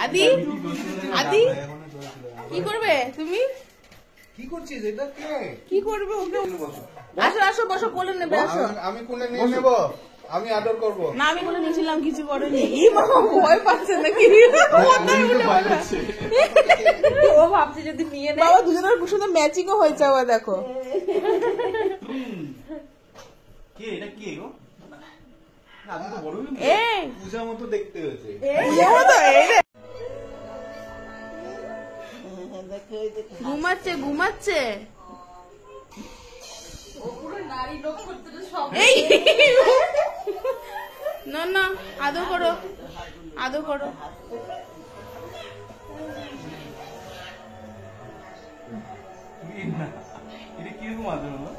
আদি আদি কি করবে তুমি? কি করছিস? এটা কে? কি করবে ওকে? আসো আসো বসো, কোলে নেবে আসো। আমি কোলে নিয়ে নেব, আমি আদর করব। না আমি কোলে নিয়েছিলাম, কিছু করেনি। ই বাবা ভয় পাচ্ছে নাকি? ও ভাবছে যদি নিয়ে নেয়। বাবা দুজনের সুন্দর ম্যাচিংও হয়েছে আবার দেখো। কে এটা কে গো? আমি তো বড় হইনি। এই পূজা মতো দেখতে হয়েছে। পূজা মতো এই রে। ঘুমাচ্ছে ঘুমাচ্ছে। এই না না, আদর করো আদর করো। এটা কিরকম আদর হলো?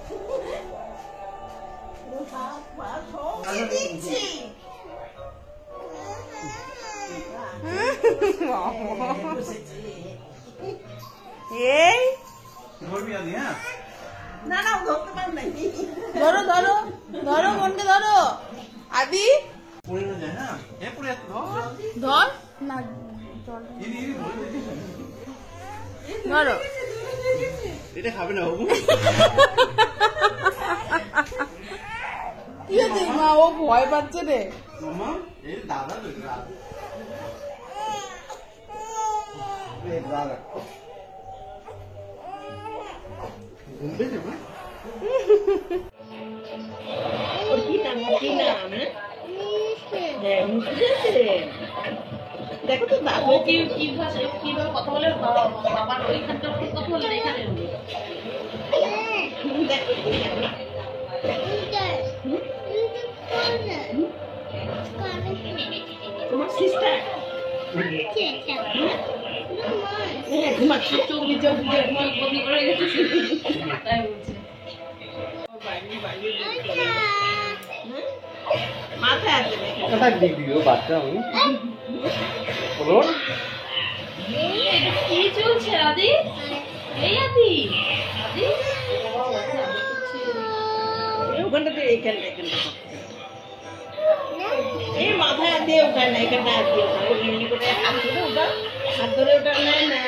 এই ধরবি আদি? হ্যাঁ না না ধরতে পারবে না। ধরো ধরো ধরো, মনকে ধরো। আদি পড়ে না যায়। হ্যাঁ এ পড়ে যাচ্ছে। ধর না, ধরো। এটা খাবে না বাবু। কি হয়েছে মা? ও ভয় পাচ্ছে রে। মামা এই দাদা তো দাদা। এই দাদা ঘুমবে না মা? ওর কি নাম? কি নাম? হ্যাঁ মুখে দেখো তো দাদু কিভাবে কথা বলে। বাবার ওইখানকার কথা বলে না, এখানে দেখো তোমার সিস্টার ঘুমাচ্ছে, চোখ দিয়ে বমি করে গেছে তাই বলছে। মাথায় আছে কথা দিদিও বাচ্চা আমি বলো। কি চলছে আদি? এই আদি আদি ওখানটাতে এইখানটা এই মাথায় দিয়ে ওঠায় না, এখানটা দিয়ে ওঠায়। এমনি করে হাত ধরে ওঠা, হাত ধরে ওঠা নেয় না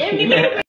এমনি করে।